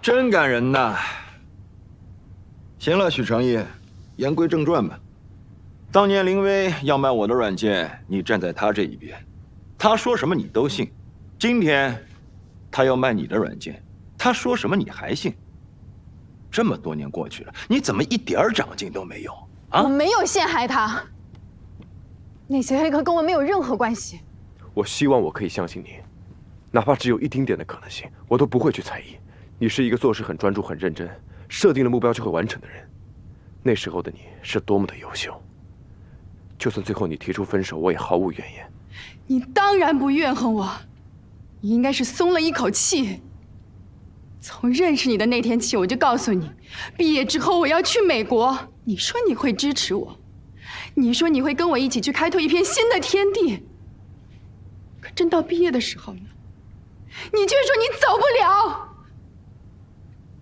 真感人呐！行了，许成义，言归正传吧。当年林薇要卖我的软件，你站在他这一边，他说什么你都信。今天他要卖你的软件，他说什么你还信。这么多年过去了，你怎么一点长进都没有啊？我没有陷害他，那些黑客跟我没有任何关系。我希望我可以相信你，哪怕只有一丁点的可能性，我都不会去猜疑。你是一个做事很专注、很认真，设定了目标就会完成的人。那时候的你是多么的优秀，就算最后你提出分手，我也毫无怨言。你当然不怨恨我，你应该是松了一口气。从认识你的那天起，我就告诉你，毕业之后我要去美国。你说你会支持我，你说你会跟我一起去开拓一片新的天地。可真到毕业的时候呢，你却说你走不了。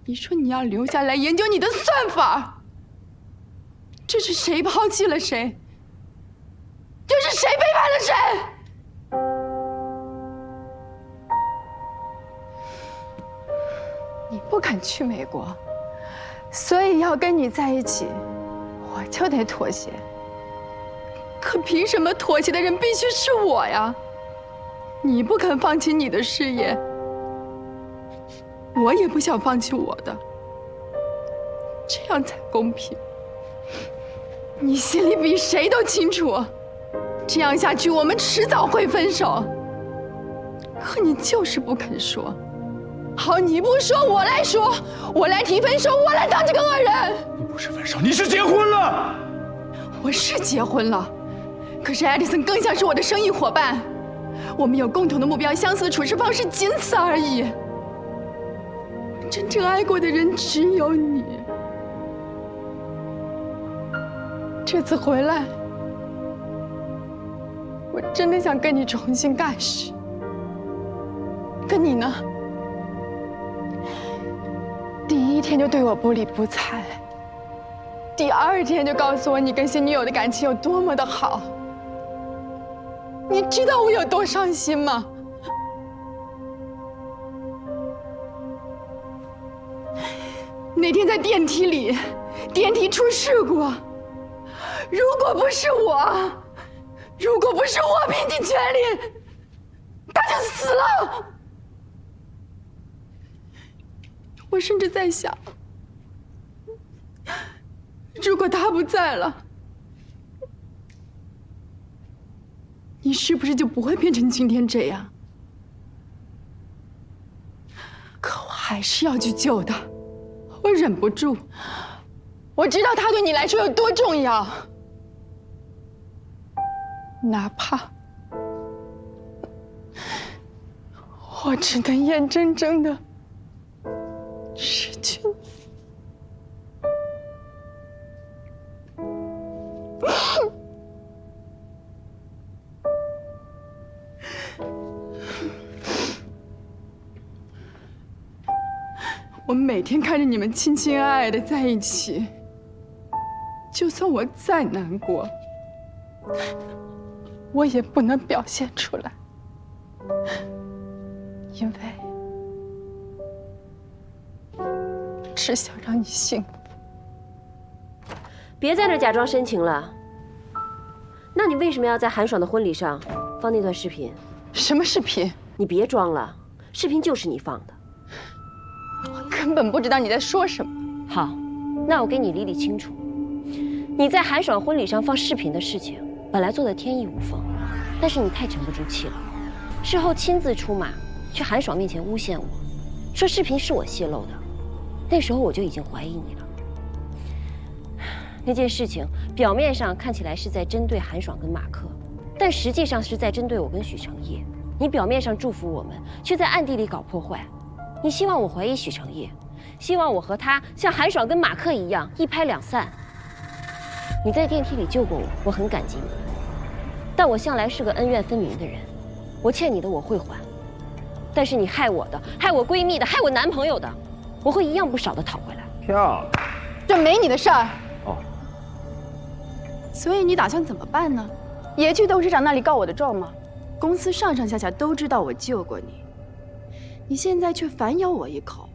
你说你要留下来研究你的算法。这是谁抛弃了谁？这是谁背叛了谁？你不肯去美国，所以要跟你在一起，我就得妥协。可凭什么妥协的人必须是我呀？你不肯放弃你的事业，我也不想放弃我的，这样才公平。你心里比谁都清楚，这样下去我们迟早会分手。可你就是不肯说。好，你不说，我来说，我来提分手，我来当这个恶人。你不是分手，你是结婚了。我是结婚了，可是艾迪森更像是我的生意伙伴，我们有共同的目标，相似的处事方式，仅此而已。我真正爱过的人只有你。这次回来，我真的想跟你重新开始。可你呢？第一天就对我不理不睬，第二天就告诉我你跟新女友的感情有多么的好。你知道我有多伤心吗？那天在电梯里，电梯出事故，如果不是我拼尽全力，他就死了。我甚至在想，如果他不在了，你是不是就不会变成今天这样？可我还是要去救他，我忍不住。我知道他对你来说有多重要，哪怕我只能眼睁睁的失去你。我每天看着你们亲亲爱爱的在一起，就算我再难过，我也不能表现出来，因为只想让你幸福。别在这假装深情了。那你为什么要在韩爽的婚礼上放那段视频？什么视频？你别装了，视频就是你放的。我根本不知道你在说什么。好，那我给你理理清楚。你在韩爽婚礼上放视频的事情，本来做得天衣无缝，但是你太沉不住气了，事后亲自出马，去韩爽面前诬陷我，说视频是我泄露的。那时候我就已经怀疑你了。那件事情表面上看起来是在针对韩爽跟马克，但实际上是在针对我跟许成业。你表面上祝福我们，却在暗地里搞破坏。你希望我怀疑许成业，希望我和他像韩爽跟马克一样一拍两散。你在电梯里救过我，我很感激你。但我向来是个恩怨分明的人，我欠你的我会还，但是你害我的、害我闺蜜的、害我男朋友的，我会一样不少的讨回来。漂亮。这没你的事儿。哦。所以你打算怎么办呢？也去董事长那里告我的状吗？公司上上下下都知道我救过你，你现在却反咬我一口，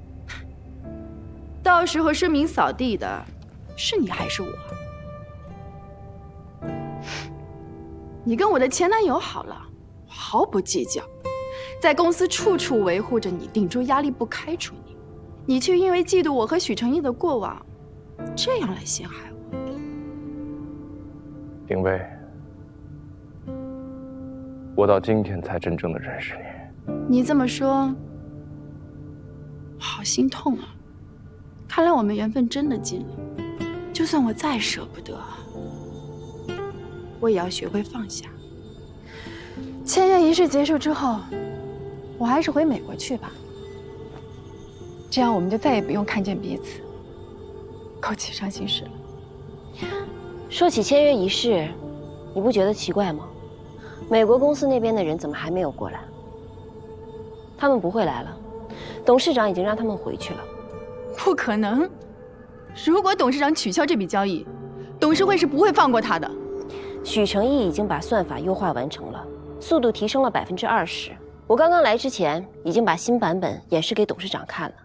到时候声名扫地的，是你还是我？你跟我的前男友好了，毫不计较，在公司处处维护着你，顶住压力不开除你，你却因为嫉妒我和许成义的过往，这样来陷害我。丁薇，我到今天才真正的认识你。你这么说，我好心痛啊！看来我们缘分真的尽了。就算我再舍不得，我也要学会放下。签约仪式结束之后，我还是回美国去吧。这样我们就再也不用看见彼此，勾起伤心事了。说起签约仪式，你不觉得奇怪吗？美国公司那边的人怎么还没有过来？他们不会来了，董事长已经让他们回去了。不可能！如果董事长取消这笔交易，董事会是不会放过他的。许成义已经把算法优化完成了，速度提升了20%。我刚刚来之前已经把新版本演示给董事长看了。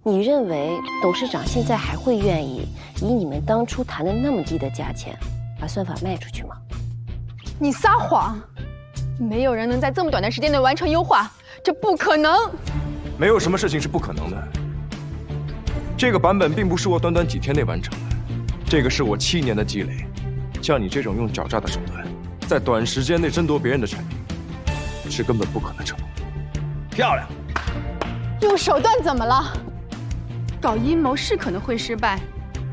你认为董事长现在还会愿意以你们当初谈的那么低的价钱把算法卖出去吗？你撒谎！没有人能在这么短的时间内完成优化，这不可能。没有什么事情是不可能的。这个版本并不是我短短几天内完成的，这个是我7年的积累。像你这种用狡诈的手段，在短时间内争夺别人的权利，是根本不可能成功的。漂亮！用手段怎么了？搞阴谋是可能会失败，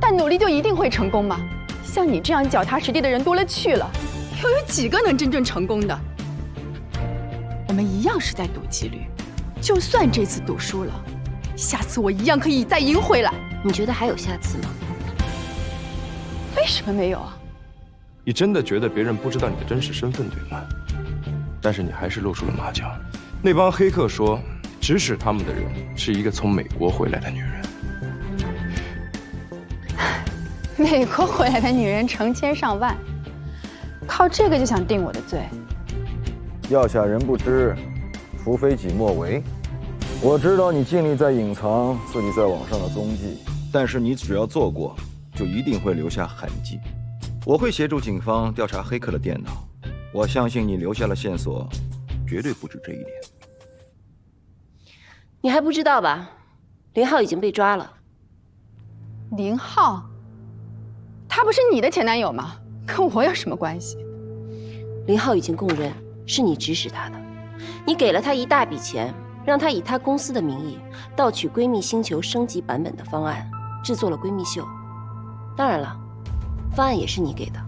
但努力就一定会成功吗？像你这样脚踏实地的人多了去了，又有几个能真正成功的？我们一样是在赌几率，就算这次赌输了，下次我一样可以再赢回来。你觉得还有下次吗？为什么没有啊？你真的觉得别人不知道你的真实身份，对吗？但是你还是露出了马脚。那帮黑客说，指使他们的人是一个从美国回来的女人。美国回来的女人成千上万，靠这个就想定我的罪？要下人不知，除非己莫为。我知道你尽力在隐藏自己在网上的踪迹，但是你只要做过，就一定会留下痕迹。我会协助警方调查黑客的电脑，我相信你留下了线索，绝对不止这一点。你还不知道吧？林浩已经被抓了。林浩，他不是你的前男友吗？跟我有什么关系？林浩已经供认是你指使他的，你给了他一大笔钱，让他以他公司的名义盗取闺蜜星球升级版本的方案，制作了闺蜜秀。当然了，方案也是你给的。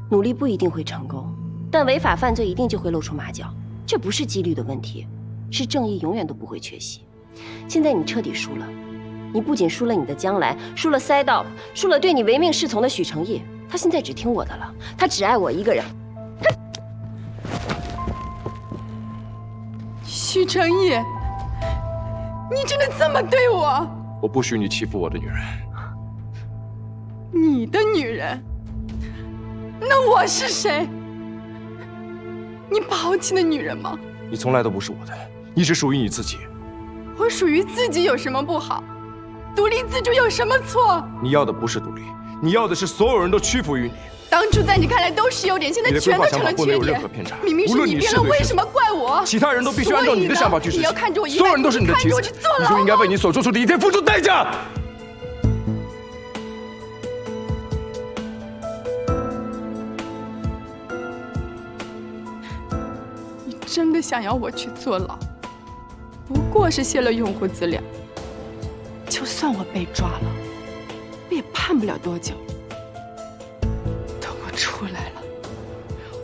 努力不一定会成功，但违法犯罪一定就会露出马脚，这不是几率的问题，是正义永远都不会缺席。现在你彻底输了，你不仅输了你的将来，输了赛道，输了对你唯命是从的许成义。他现在只听我的了，他只爱我一个人。许成义，你真的这么对我？我不许你欺负我的女人。你的女人？那我是谁？你抛弃的女人吗？你从来都不是我的，你只属于你自己。我属于自己有什么不好？独立自主有什么错？你要的不是独立，你要的是所有人都屈服于你。当初在你看来都是优点，现在全都成了缺点。明明是你变了，为什么怪我？其他人都必须按照你的想法去执行。你要看着我，所有人都是你的棋子，你就应该为你所做出的一切付出代价。你真的想要我去坐牢？不过是泄露用户资料，就算我被抓了，我也判不了多久。等我出来了，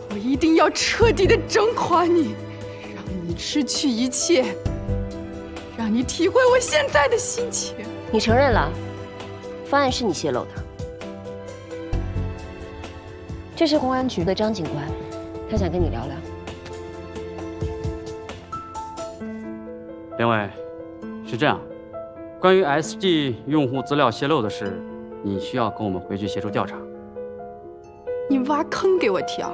我一定要彻底的整垮你，让你失去一切，让你体会我现在的心情。你承认了，方案是你泄露的。这是公安局的张警官，他想跟你聊聊。林伟，是这样，关于 SG 用户资料泄露的事，你需要跟我们回去协助调查。你挖坑给我跳，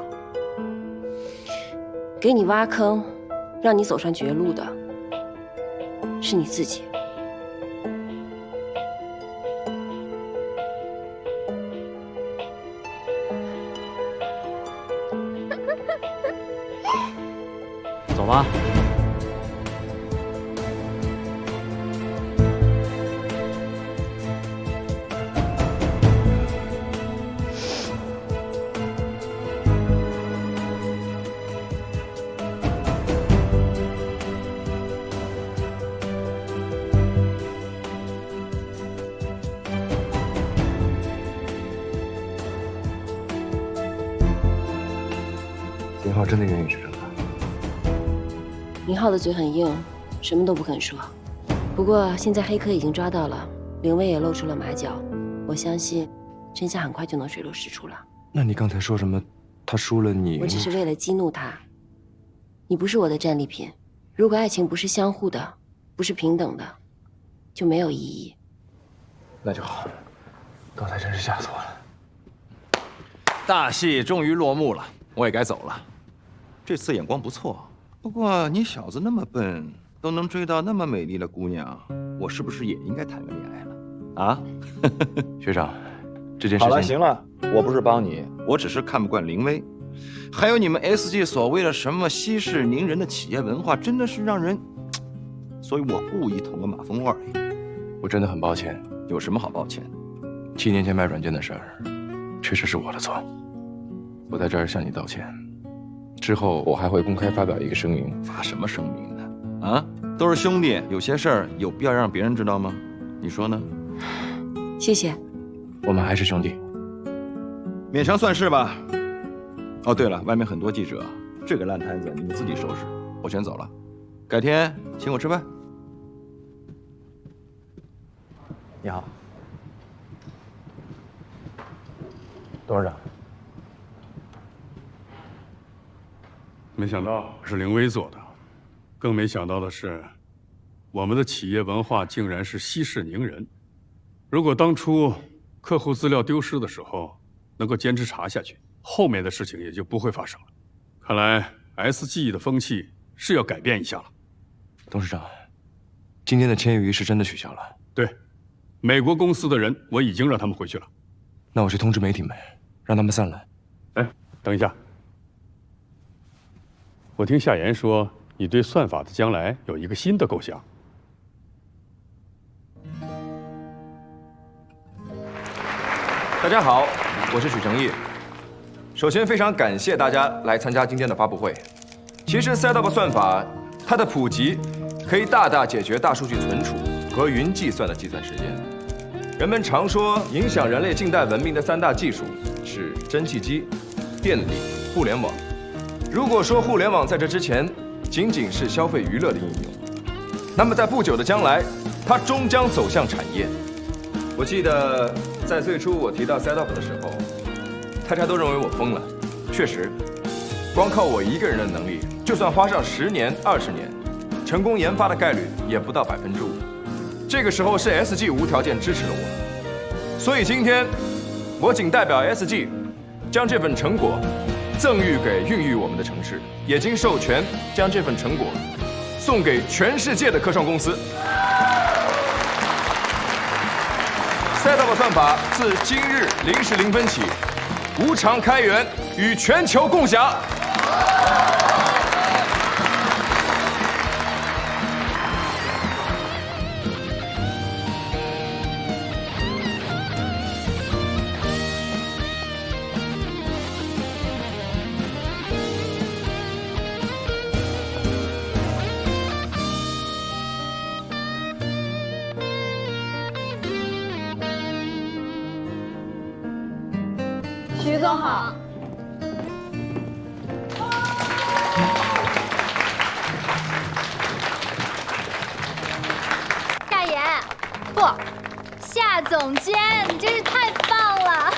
给你挖坑，让你走上绝路的，是你自己。走吧。林浩真的愿意去这个？林浩的嘴很硬，什么都不肯说。不过现在黑客已经抓到了，凌威也露出了马脚，我相信真相很快就能水落石出了。那你刚才说什么？他输了你？我只是为了激怒他。你不是我的战利品，如果爱情不是相互的，不是平等的，就没有意义。那就好。刚才真是吓死我了。大戏终于落幕了，我也该走了。这次眼光不错，不过你小子那么笨，都能追到那么美丽的姑娘，我是不是也应该谈个恋爱了？啊？学长，这件事情……好了，行了，我不是帮你，我只是看不惯凌威，还有你们 SG 所谓的什么息事宁人的企业文化，真的是让人……所以我故意捅个马蜂窝而已。我真的很抱歉。有什么好抱歉的7年前卖软件的事儿，确实是我的错。我在这儿向你道歉。之后我还会公开发表一个声明。发什么声明呢？啊，都是兄弟，有些事儿有必要让别人知道吗？你说呢？谢谢。我们还是兄弟，勉强算是吧。哦，对了，外面很多记者，这个烂摊子你们自己收拾，我先走了。改天请我吃饭。你好，董事长。没想到是凌威做的，更没想到的是，我们的企业文化竟然是息事宁人。如果当初客户资料丢失的时候能够坚持查下去，后面的事情也就不会发生了。看来 SG 的风气是要改变一下了。董事长，今天的签约仪式真的取消了？对，美国公司的人我已经让他们回去了。那我去通知媒体们，让他们散了。哎，等一下。我听夏言说，你对算法的将来有一个新的构想。大家好，我是许成义。首先，非常感谢大家来参加今天的发布会。其实 SetUp 算法，它的普及可以大大解决大数据存储和云计算的计算时间。人们常说，影响人类近代文明的3大技术是蒸汽机、电力、互联网。如果说互联网在这之前仅仅是消费娱乐的应用，那么在不久的将来，它终将走向产业。我记得在最初我提到 SetUp 的时候，大家都认为我疯了。确实，光靠我一个人的能力，就算花上10年、20年，成功研发的概率也不到5%。这个时候是 SG 无条件支持了我，所以今天我仅代表 SG 将这份成果赠予给孕育我们的城市，也经授权将这份成果送给全世界的科创公司。SetUp 算法自今日0时0分起无偿开源，与全球共享。徐总好。夏言，不，夏总监，你真是太棒了！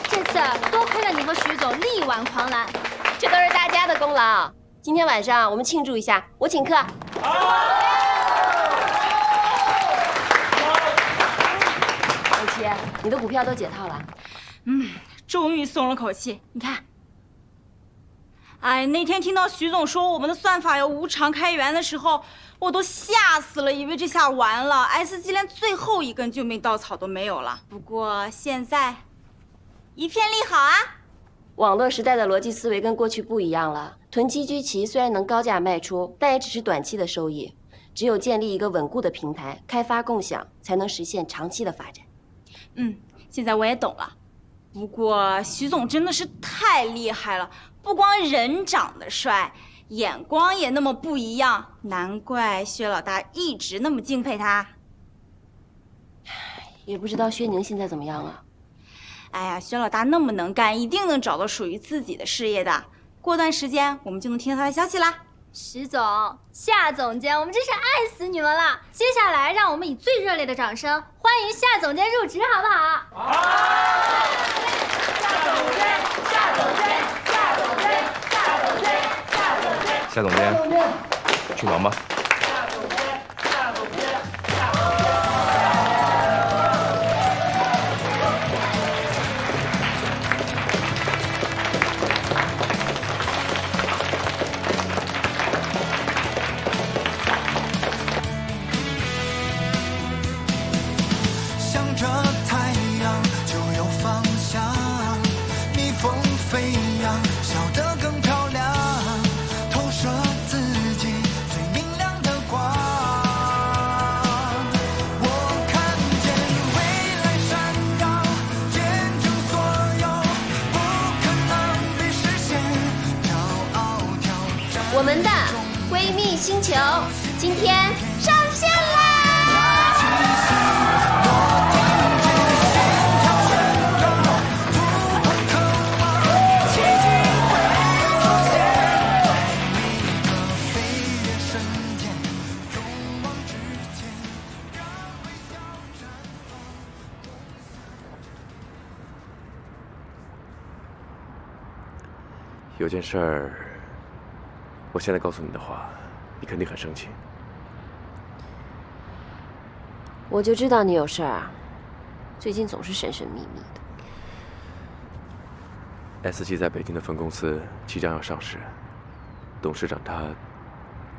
这次多亏了你和徐总力挽狂澜，这都是大家的功劳。今天晚上我们庆祝一下，我请客。小琪，你的股票都解套了。终于松了口气。你看，哎，那天听到徐总说我们的算法要无偿开源的时候，我都吓死了，以为这下完了 ，SG 连最后一根救命稻草都没有了。不过现在一片利好啊！网络时代的逻辑思维跟过去不一样了。囤积居奇虽然能高价卖出，但也只是短期的收益。只有建立一个稳固的平台，开发共享，才能实现长期的发展。现在我也懂了。不过徐总真的是太厉害了，不光人长得帅，眼光也那么不一样，难怪薛老大一直那么敬佩他。也不知道薛宁现在怎么样了。哎呀，薛老大那么能干，一定能找到属于自己的事业的。过段时间我们就能听到他的消息啦。徐总、夏总监，我们真是爱死你们了！接下来，让我们以最热烈的掌声欢迎夏总监入职，好不好？好！夏总监，夏总监，夏总监，夏总监，夏总监，夏总监，去忙吧。夏总监，夏总监，夏总监。我们的闺蜜星球今天上线啦！有件事儿，我现在告诉你的话，你肯定很生气。我就知道你有事儿啊，最近总是神神秘秘的。SG 在北京的分公司即将要上市，董事长他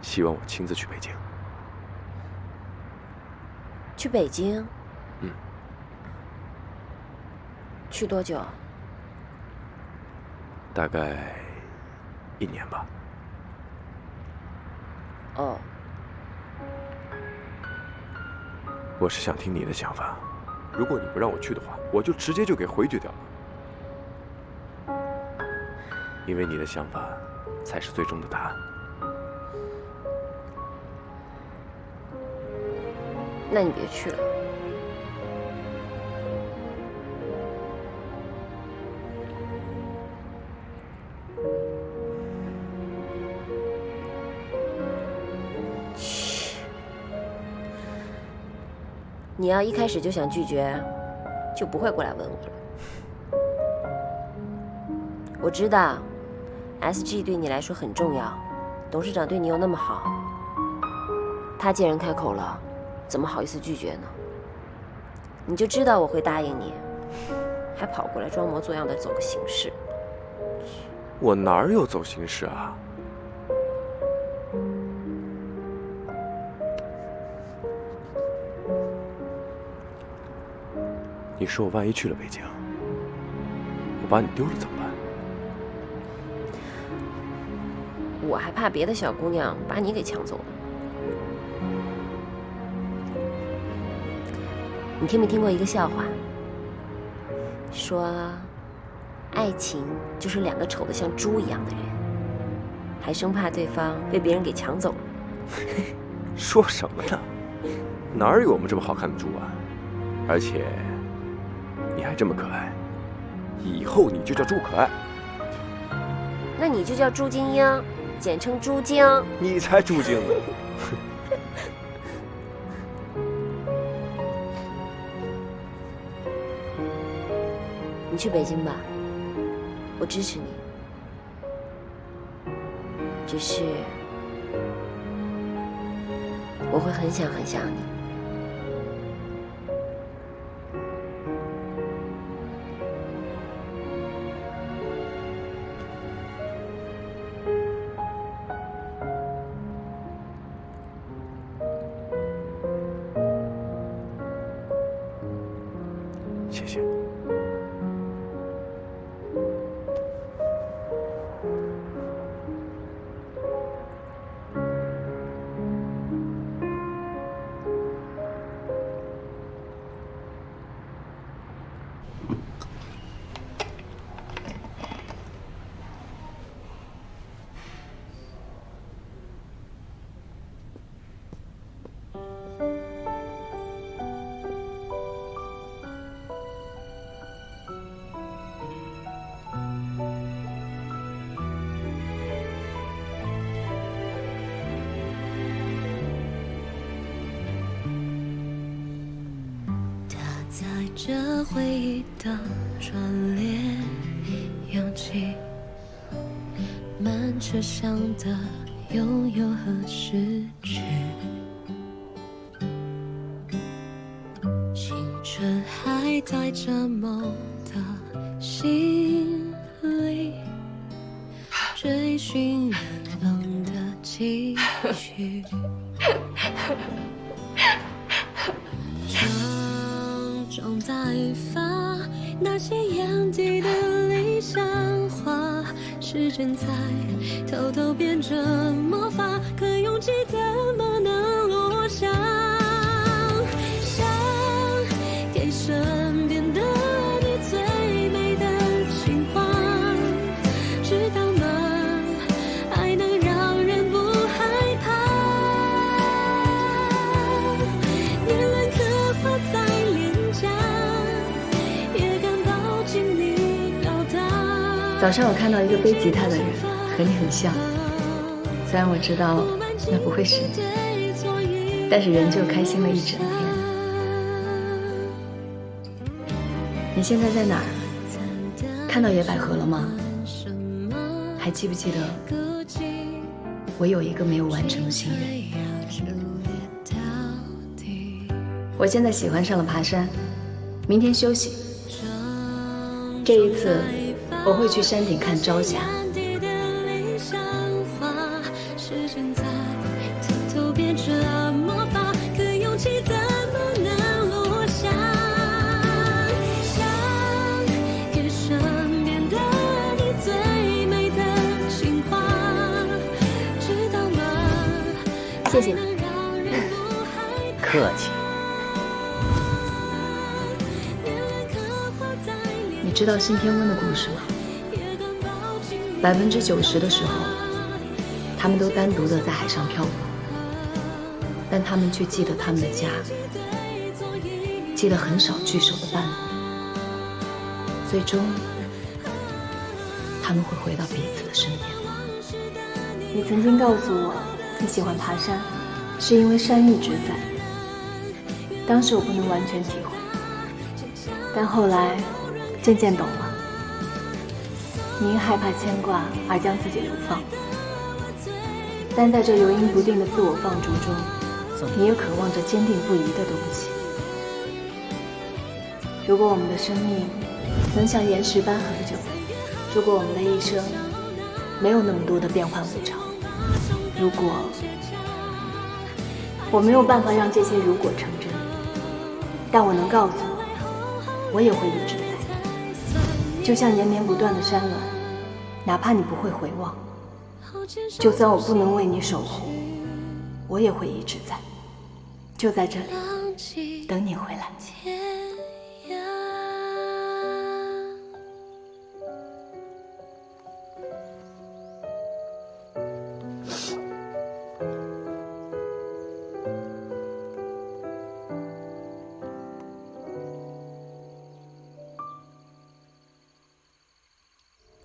希望我亲自去北京。去北京？嗯。去多久？大概1年吧。哦。我是想听你的想法，如果你不让我去的话，我就直接就给回绝掉了。因为你的想法才是最终的答案。那你别去了。你要一开始就想拒绝，就不会过来问我了。我知道 ，SG 对你来说很重要，董事长对你又那么好，他既然开口了，怎么好意思拒绝呢？你就知道我会答应你，还跑过来装模作样的走个形式。我哪儿有走形式啊？你说我万一去了北京，我把你丢了怎么办？我还怕别的小姑娘把你给抢走了。你听没听过一个笑话？说，爱情就是2个丑得像猪一样的人，还生怕对方被别人给抢走了。说什么呢？哪有我们这么好看的猪啊？而且。你还这么可爱，以后你就叫朱可爱。那你就叫朱晶英，简称朱晶。你才朱晶呢。你去北京吧，我支持你。只是我会很想很想你。谢谢。在这回忆的转列扬起，满车厢的拥有和失去，青春还带着梦的心里，追寻远方的期许。常在发那些眼底的理想化，时针在偷偷变成魔法，可勇气怎么能落下？想给身边的你最美的情话，知道吗？爱能让人不害怕，年轮刻画在早上我看到一个背吉他的人，和你很像。虽然我知道那不会是你，但是仍旧开心了一整天。你现在在哪儿？看到野百合了吗？还记不记得我有一个没有完成的心愿？我现在喜欢上了爬山，明天休息。这一次我会去山顶看朝霞。谢谢你。客气。你知道信天翁的故事吗？90%的时候，他们都单独的在海上漂泊，但他们却记得他们的家，记得很少聚首的伴侣。最终，他们会回到彼此的身边。你曾经告诉我，你喜欢爬山，是因为山一直在。当时我不能完全体会，但后来渐渐懂了。你因害怕牵挂而将自己流放，但在这游阴不定的自我放逐中，你也渴望着坚定不移的东西。如果我们的生命能像岩石般恒久，如果我们的一生没有那么多的变幻无常，如果我没有办法让这些如果成真，但我能告诉你，我也会一直在，就像延绵不断的山峦，哪怕你不会回望，就算我不能为你守护，我也会一直在，就在这里等你回来。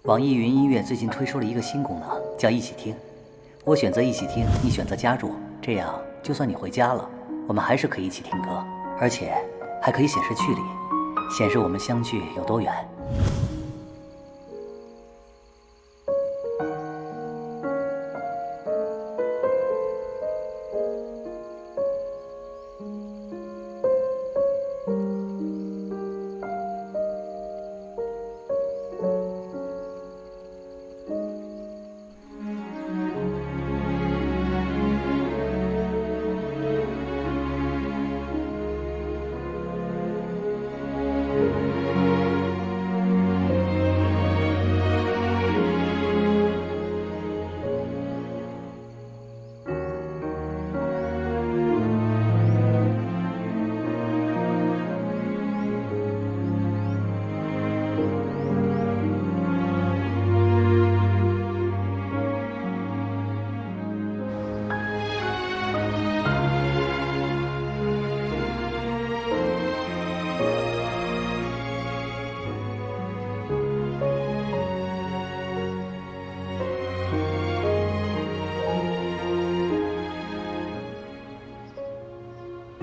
网易云音乐最近推出了一个新功能，叫一起听。我选择一起听，你选择加入，这样就算你回家了，我们还是可以一起听歌，而且还可以显示距离，显示我们相距有多远。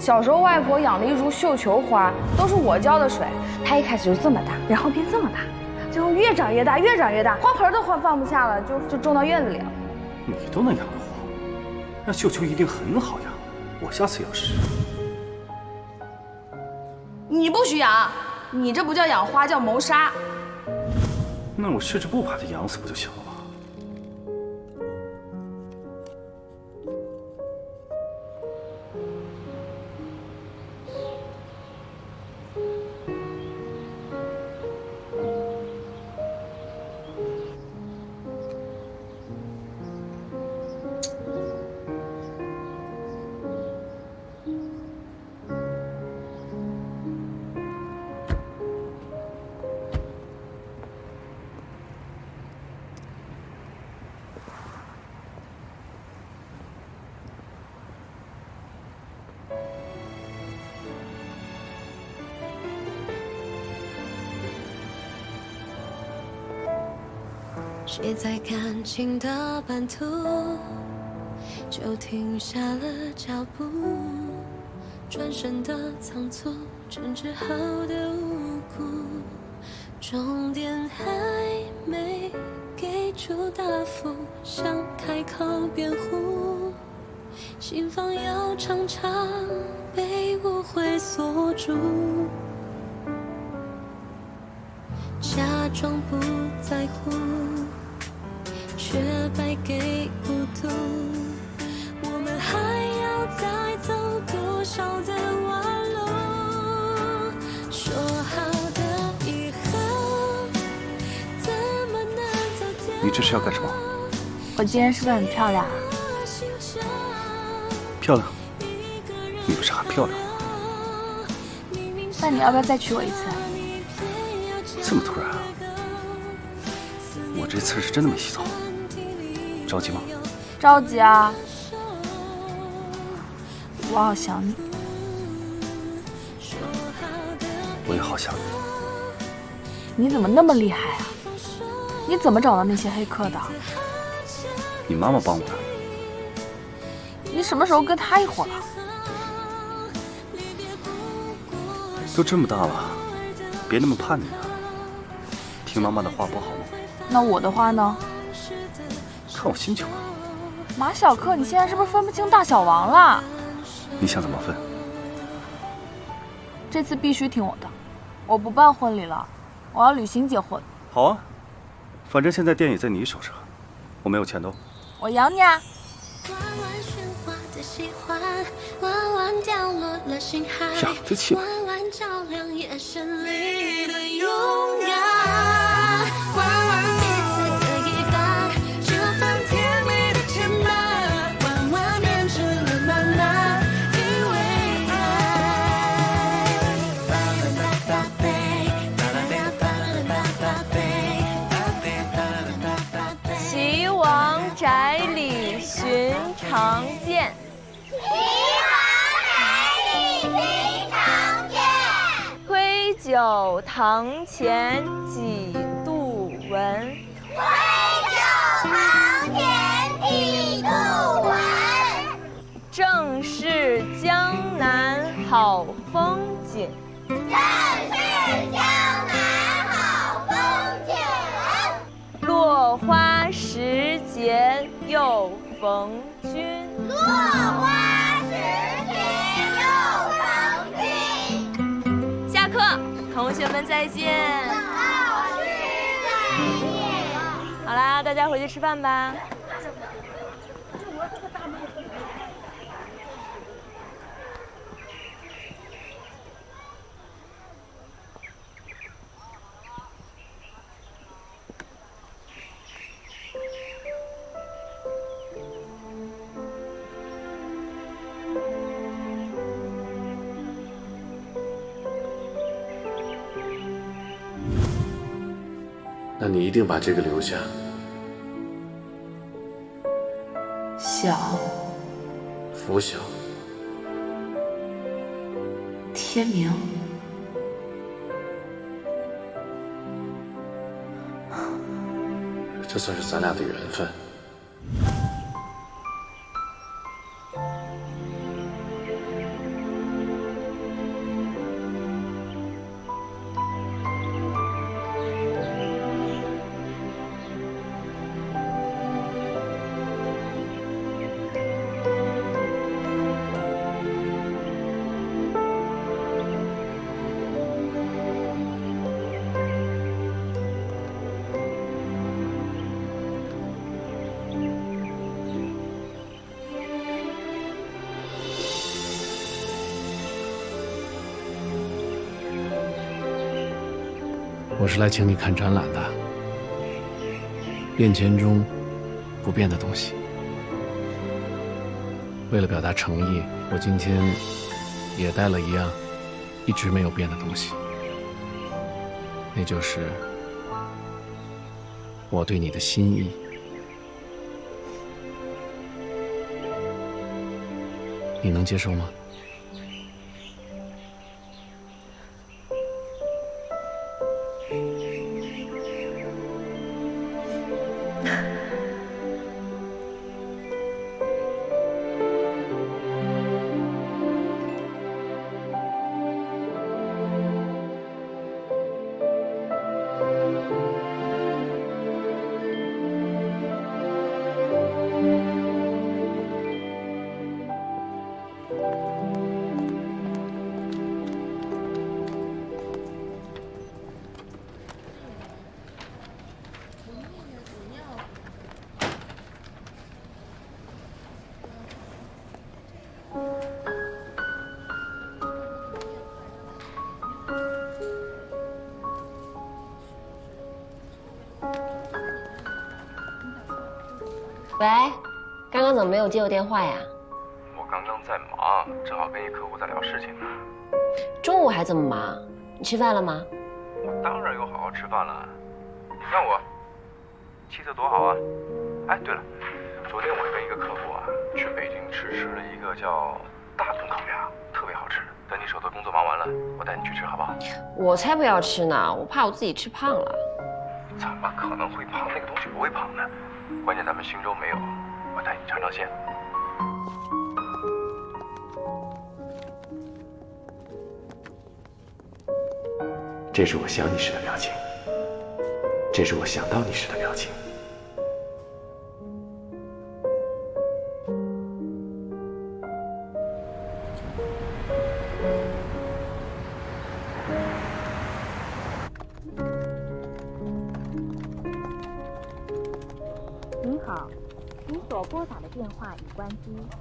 小时候外婆养了一株绣球花，都是我浇的水。它一开始就这么大，然后变这么大，最后越长越大，越长越大，花盆都放不下了，就种到院子里了。你都能养得活，那绣球一定很好养。我下次要试。你不许养，你这不叫养花，叫谋杀。那我试着不把它养死不就行了吗？写在感情的版图，就停下了脚步，转身的仓促，争执后的无辜，终点还没给出答复，想开口辩护，心房又常常被误会锁住，假装不在乎，却败给孤独。我们还要再走多少的弯路？说好的以后，怎么能走掉？你这是要干什么？我今天是不是很漂亮啊？漂亮？你不是很漂亮吗？那你要不要再娶我一次？这么突然啊？我这次是真的没洗澡，着急吗？着急啊！我好想你。我也好想你。你怎么那么厉害啊？你怎么找到那些黑客的？你妈妈帮我的。你什么时候跟他一伙了？都这么大了，别那么叛逆啊！听妈妈的话不好吗？那我的话呢？看我心情吧。马小克，你现在是不是分不清大小王了？你想怎么分？这次必须听我的，我不办婚礼了，我要旅行结婚。好啊，反正现在店也在你手上，我没有钱兜。我养你啊！呀，这气！齐王宅里寻常见。推酒堂前几度闻。正是江南好风景。落花时节又逢君。下课，同学们再见。好啦，大家回去吃饭吧。那你一定把这个留下。小，拂晓，天明，这算是咱俩的缘分。我是来请你看展览的，变迁中不变的东西。为了表达诚意，我今天也带了一样一直没有变的东西，那就是我对你的心意。你能接受吗？喂，刚刚怎么没有接我电话呀？我刚刚在忙，正好跟一客户在聊事情呢。中午还这么忙？你吃饭了吗？我当然有好好吃饭了。你看我，气色多好啊！哎，对了，昨天我跟一个客户啊去北京吃了一个叫大炖烤鸭，特别好吃。等你手头工作忙完了，我带你去吃好不好？我才不要吃呢，我怕我自己吃胖了。怎么可能会胖？那个东西不会胖的。关键咱们忻州没有，我带你尝尝鲜。这是我想你时的表情，这是我想到你时的表情。您好，您所拨打的电话已关机。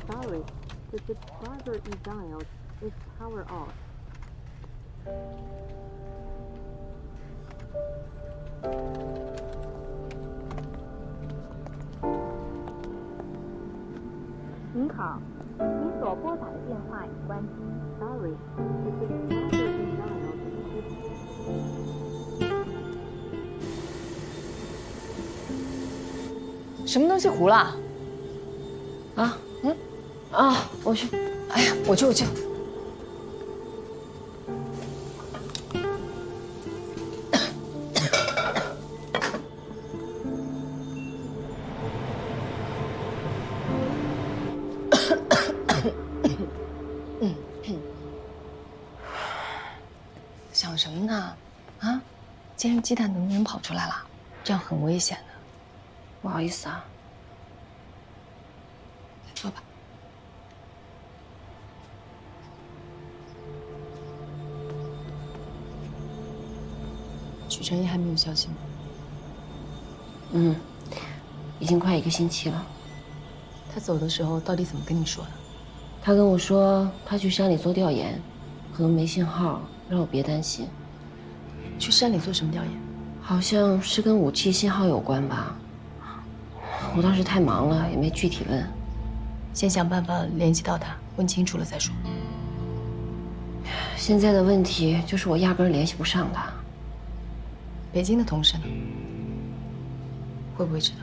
Sorry, the subscriber you dialed is power off. 您好，您所拨打的电话已关机。Sorry, the subscriber you dialed is. 什么东西糊了？啊，我去。哎呀，我救。想什么呢？啊，煎鸡蛋的人跑出来了，这样很危险的。不好意思啊。坐吧。许成义还没有消息吗？已经快1个星期了。他走的时候到底怎么跟你说的？他跟我说他去山里做调研，可能没信号，让我别担心。去山里做什么调研？好像是跟武器信号有关吧。我当时太忙了，也没具体问。先想办法联系到他，问清楚了再说。现在的问题就是我压根联系不上他。北京的同事呢？会不会知道？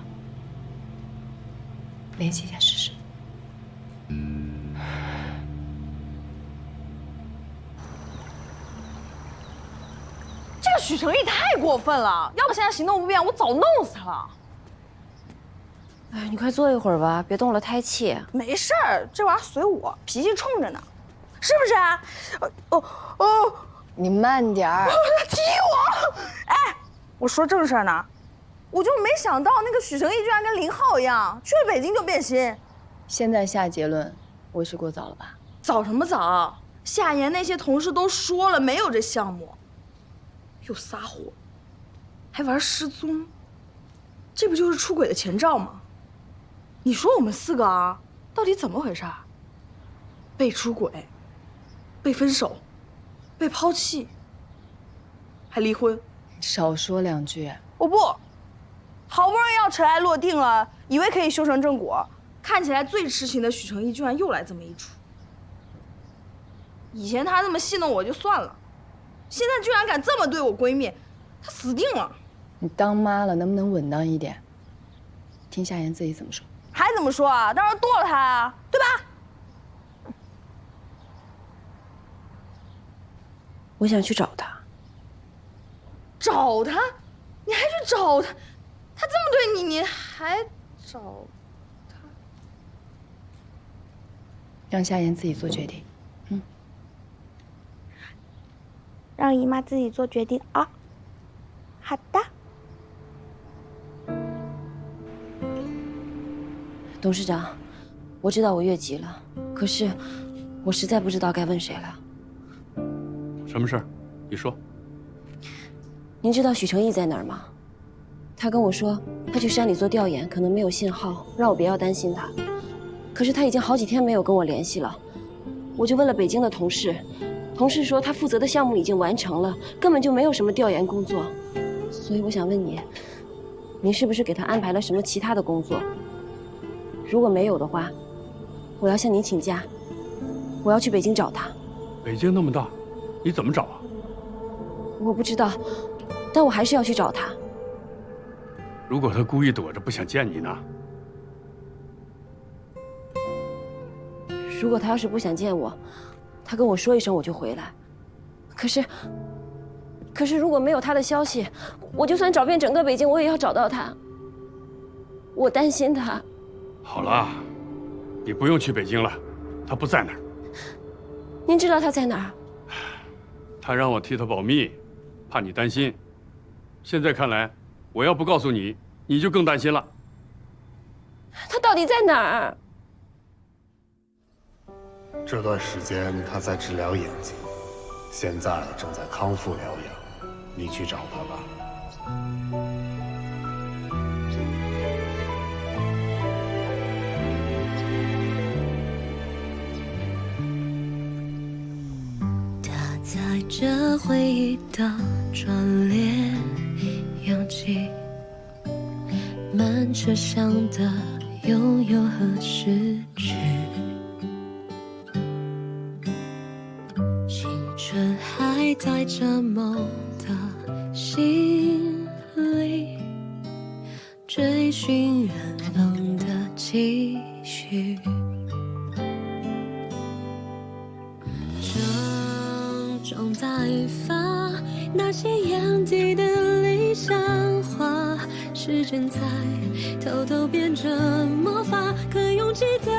联系一下试试。这个许成义太过分了，要不现在行动不便，我早弄死他了。哎，你快坐一会儿吧，别动了胎气。没事儿，这玩意儿随我，脾气冲着呢，是不是啊？你慢点儿。踢我！哎，我说正事儿呢，我就没想到那个许成义居然跟林浩一样，去了北京就变心。现在下结论，为时过早了吧？早什么早？夏言那些同事都说了，没有这项目。又撒谎，还玩失踪，这不就是出轨的前兆吗？你说我们4个啊，到底怎么回事？被出轨，被分手，被抛弃，还离婚。少说两句。我不，好不容易要尘埃落定了，以为可以修成正果，看起来最痴情的许成义居然又来这么一出。以前他这么戏弄我就算了，现在居然敢这么对我闺蜜，他死定了。你当妈了，能不能稳当一点？听夏言自己怎么说。还怎么说啊？当然剁了他啊，对吧？我想去找他。找他？你还去找他？他这么对你，你还找他？让夏言自己做决定。让姨妈自己做决定啊。好的。董事长，我知道我越级了，可是我实在不知道该问谁了。什么事儿？你说。您知道许成义在哪儿吗？他跟我说他去山里做调研，可能没有信号，让我不要担心他。可是他已经好几天没有跟我联系了，我就问了北京的同事，同事说他负责的项目已经完成了，根本就没有什么调研工作。所以我想问你，您是不是给他安排了什么其他的工作？如果没有的话，我要向您请假，我要去北京找他。北京那么大，你怎么找啊？我不知道，但我还是要去找他。如果他故意躲着不想见你呢？如果他要是不想见我，他跟我说一声我就回来。可是如果没有他的消息，我就算找遍整个北京，我也要找到他。我担心他。好了，你不用去北京了，他不在那儿。您知道他在哪儿？他让我替他保密，怕你担心。现在看来，我要不告诉你，你就更担心了。他到底在哪儿？这段时间他在治疗眼睛，现在正在康复疗养，你去找他吧。在这回忆的转列扬起，满车厢的拥有和失去，青春还带着梦的心里，追寻远方的期许。正在发那些眼底的理想化，时间在偷偷变成魔法，可拥挤的